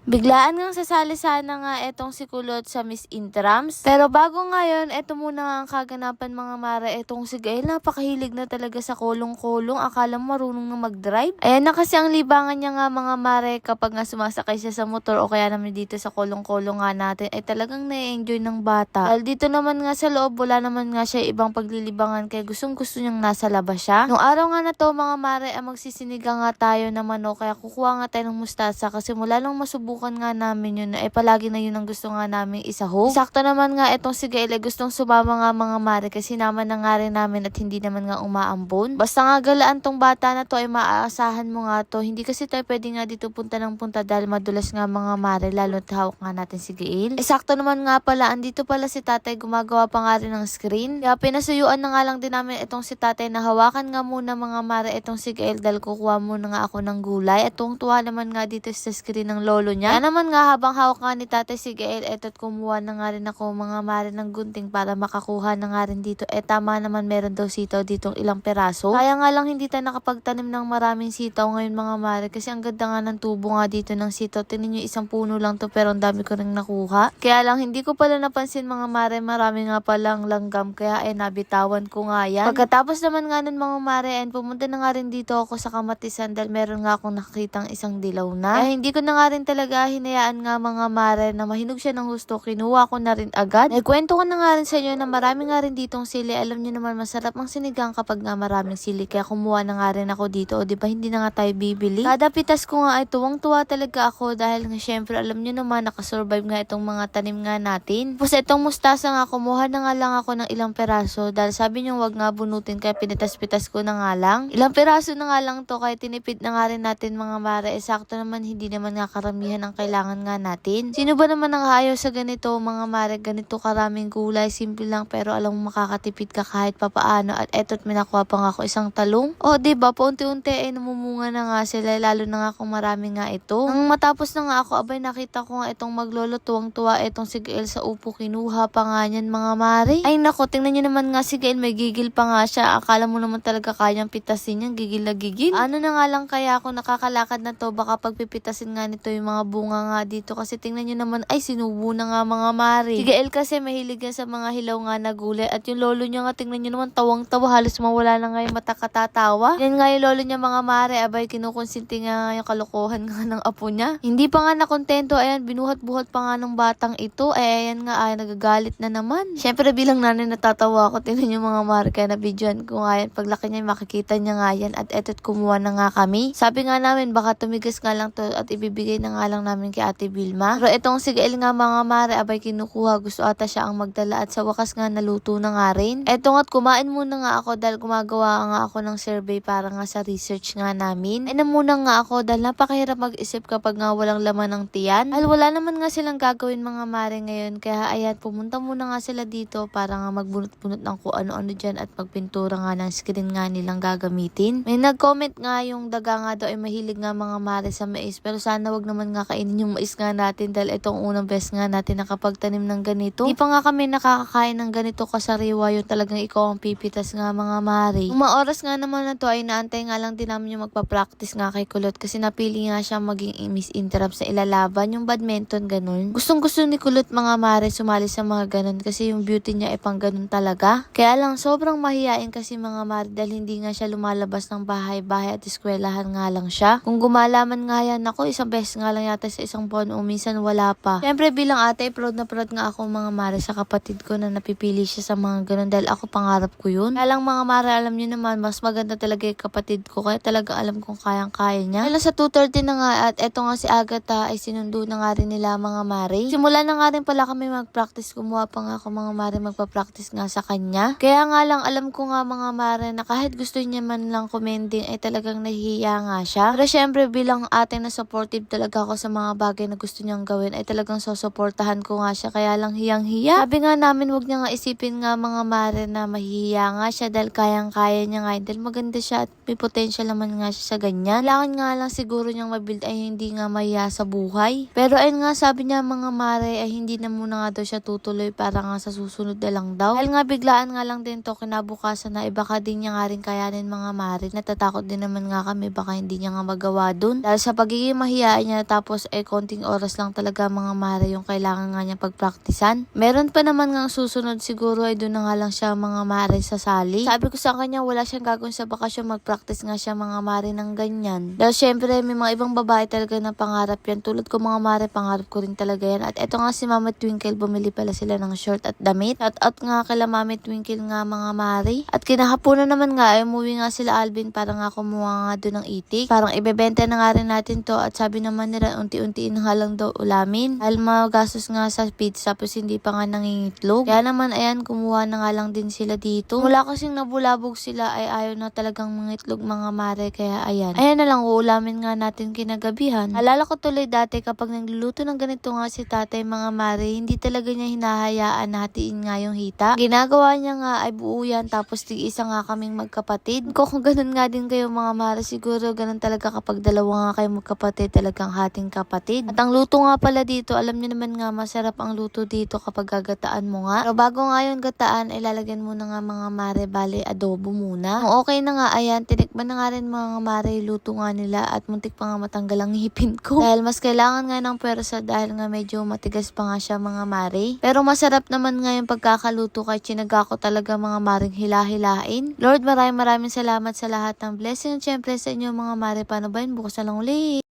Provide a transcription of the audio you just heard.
Biglaan ngang sasali sana nga etong si Kulot sa Miss Intrams. Pero bago ngayon, eto muna nga ang kaganapan mga mare. Etong si Gael, napakahilig na talaga sa kulong-kulong. Akala mo marunong na mag-drive. Ayan na kasi ang libangan niya nga mga mare kapag nga sumasakay siya sa motor o kaya naman dito sa kulong-kulong nga natin ay talagang na-enjoy ng bata. Dahil dito naman nga sa loob, wala naman nga siya ibang paglilibangan kaya gustong gusto niyang nasa labas siya. Nung araw nga na to mga mare, magsisinigang nga tayo na manok kaya kukuha nga tayo ng mustasa kasi mula lang masubukan nga namin yun ay palagi na yun ang gusto nga namin isahog. Sakto naman nga etong si Gael gustong sumama nga mga mare kasi naman na nga rin namin at hindi naman nga umaambon. Basta nga galaan tong bata na to ay maaasahan mo nga to. Hindi kasi tayo pwede nga dito punta ng punta dahil madulas nga mga mare lalo at hawak nga natin si Gael. Sakto naman nga pala andito pala si tatay gumagawa pa nga rin ng screen. Kaya pinasuyuan na nga lang din namin itong si tatay na hawakan nga muna mga mare itong si Gael dahil kukuha muna nga ako ng gulay. Itong tuwa naman nga dito sa screen ng lolo niya. Kaya naman nga habang hawak nga ni tatay si Gael, eto't kumuha na nga rin ako mga mare ng gunting para makakuha na nga rin dito. Tama naman meron daw sitaw ditong ilang peraso. Kaya nga lang hindi tayo nakapagtanim ng maraming sitaw ngayon mga mare kasi ang ganda nga ng tubo nga dito ng sitaw. Tingnan nyo isang puno lang to pero ang dami ko rin nakuha. Kaya lang hindi ko pala napansin mga mare marami nga palang langgam kaya nabitawan ko nga yan. Pagkatapos naman nga nun mga mare pumunta na nga rin dito ako sa Kamatisan dahil meron nga akong nakitang isang dilaw na. Kaya hindi ko na nga rin talaga hinayaan nga mga mare na mahinog siya ng gusto. Kinuha ko na rin agad. Nagkwento ko na nga rin sa inyo na marami nga rin ditong sili. Alam niyo naman masarap ang sinigang kapag nga maraming sili. Kaya kumuha na nga rin ako dito. O diba hindi na nga tayo bibili. Kada pitas ko nga ay tuwang-tuwa talaga ako dahil nga syempre alam niyo naman nakasurvive nga itong mga tanim nga natin. Tapos itong mustasa nga kumuha na nga lang ako ng ilang peraso dahil sabi niyo wag nga bunutin kaya pinitas-pitas ko na nga lang. Ilang peraso na nga lang to kaya tinipid na nga rin natin mga mare. Sakto naman hindi naman nga karamihan ang kailangan nga natin. Sino ba naman ang ayaw sa ganito mga mare, ganito karaming gulay, simple lang pero alam mo makakatipid ka kahit papaano at eto't may nakuha pa nga ako isang talong. O diba, paunti-unti ay namumunga na nga sila lalo na nga kung marami nga ito. Nang matapos na nga ako, abay nakita ko nga itong maglolo tuwang-tuwa itong si Gael sa upo, kinuha pa nga niyan mga mare. Ay nako, tingnan niyo naman nga si Gael, may gigil pa nga siya. Akala mo naman talaga kayang pitasin yan, gigil na gigil. Ano na nga lang kaya ako nakakalakad na to, baka pagpipitasin nga nito yung mga bunga nga dito kasi tingnan nyo naman ay sinubo na nga mga mare. Si Gael kasi mahilig yan sa mga hilaw nga na gulay at yung lolo niya nga tingnan nyo naman tawang-tawa, halos mawala na nga yung mata katatawa. Yan nga yung lolo niya mga mare, abay kinukonsinti nga yung kalokohan nga ng apo niya. Hindi pa nga nakontento, ayan binuhat-buhat pa nga ng batang ito, ayan nga ay nagagalit na naman. Syempre bilang nanay natatawa ako, tingnan nyo mga mare kaya na videoan ko nga yan, paglaki niya makikita niya nga yan at eto't kumuha na nga kami. Sabi nga namin baka tumigas nga lang to at ibibigay na nga lang namin kay Ate Vilma. Pero itong si Gael nga mga mare, abay kinukuha. Gusto ata siya ang magdala at sa wakas nga naluto na nga rin. Eto nga't kumain muna nga ako dahil gumagawa nga ako ng survey para nga sa research nga namin. Ay na muna nga ako dahil napakahirap mag-isip kapag nga walang laman ng tiyan. Dahil wala naman nga silang gagawin mga mare ngayon. Kaya ayan, pumunta muna nga sila dito para nga magbunot-bunot ng kung ano-ano dyan at magpintura nga ng screen nga nilang gagamitin. May nag-comment nga yung daga nga daw ay mahilig nga mga mare sa mais pero sana wag naman nga kainin yung mais nga natin dahil itong unang best nga natin nakapagtanim ng ganito. Di pa nga kami nakakakain ng ganito kasariwa yung talagang ikaw ang pipitas nga mga mare. Mga oras nga naman na to ay naantay nga lang din namin yung magpa-practice nga kay Kulot kasi napili nga siya maging Miss Intrams sa ilalaban yung badminton ganun. Gustong gusto ni Kulot mga mare sumali sa mga ganun kasi yung beauty niya ay pang ganun talaga. Kaya lang sobrang mahiyain kasi mga mare dahil hindi nga siya lumalabas ng bahay-bahay at eskwelahan nga lang siya. Kung gumalaman nga yan ako, isang beses nga lang yata sa isang buwan o minsan wala pa. Siyempre bilang ate, proud na proud nga ako mga mare sa kapatid ko na napipili siya sa mga ganun dahil ako pangarap ko yun. Kaya lang mga mare, alam niyo naman, mas maganda talaga yung kapatid ko kaya talaga alam kong kayang-kaya niya. Kaya sa 2:30 na nga at eto nga si Agatha ay sinundo na nga rin nila mga mare. Simula na nga rin pala kami mag-practice, kumuha pa nga ako mga mare magpa-practice nga sa kanya. Kaya nga lang alam ko nga mga mare na kahit gusto niya man lang commending ay talagang nahihiya nga siya. Pero syempre bilang ate na supportive talaga ako sa mga bagay na gusto niyang gawin ay talagang susuportahan ko nga siya kaya lang hiyang-hiya. Sabi nga namin wag niya nga isipin nga mga mare na mahihiya nga siya dahil kayang-kaya niya nga dahil maganda siya at may potential naman nga siya sa ganyan. Kailangan nga lang siguro niyang mabuild ay hindi nga mahiya sa buhay. Pero ayun nga sabi niya mga mare ay hindi na muna nga daw siya tutuloy para nga sa susunod na lang daw. Dahil nga biglaan nga lang din to kinabukasan na baka din niya nga rin kayanin mga mare. Natatakot din naman nga kami baka hindi niya nga magawa dun. Dahil sa pagiging mahiyain niya tapos Tapos ay konting oras lang talaga mga mare yung kailangan nga niya pagpraktisan. Meron pa naman nga susunod siguro ay doon na nga lang siya mga mare sasali. Sabi ko sa kanya wala siyang gagawin sa bakasyon, mag-practice nga siya mga mare ng ganyan. Dahil syempre may mga ibang babae talaga na pangarap yan. Tulad ko mga mare, pangarap ko rin talaga yan. At eto nga si Mama Twinkle, bumili pala sila ng short at damit. Shout out nga kila Mama Twinkle nga mga mare. At kinahaponan naman nga ay umuwi nga sila Alvin para nga kumuha nga doon ng itik. Parang ibebenta na nga rin natin to at sabi naman nila unti-untiin nga lang daw ulamin. Dahil magastos nga sa pizza tapos hindi pa nga nangingitlog. Kaya naman ayan, kumuha na nga lang din sila dito. Mula kasing nabulabog sila ay ayaw na talagang mangitlog mga mare. Kaya ayan. Ayan na lang, uulamin nga natin kinagabihan. Alala ko tuloy dati kapag nagluluto ng ganito nga si tatay mga mare, hindi talaga niya hinahayaan na hatiin nga yung hita. Ginagawa niya nga ay buo yan tapos tig-isa nga kaming magkapatid. Kung ganun nga din kayo mga mare, siguro ganun talaga kapag dalawa nga kayo magkapatid, talagang hating kapatid. At ang luto nga pala dito, alam niyo naman nga masarap ang luto dito kapag gagataan mo nga. Pero bago nga yung gataan, ilalagyan muna nga mga mare, bale adobo muna. Kung okay na nga, ayan, tinikman na nga rin mga mare luto nga nila at muntik pa nga matanggal ang ngipin ko. Dahil mas kailangan nga ng pwersa dahil nga medyo matigas pa nga siya mga mare. Pero masarap naman nga yung pagkakaluto kay chinaga ko talaga mga maring hilahilain. Lord, maraming salamat sa lahat ng blessing. Siyempre sa inyo mga mare, paano ba yun? Bukas na lang ulit.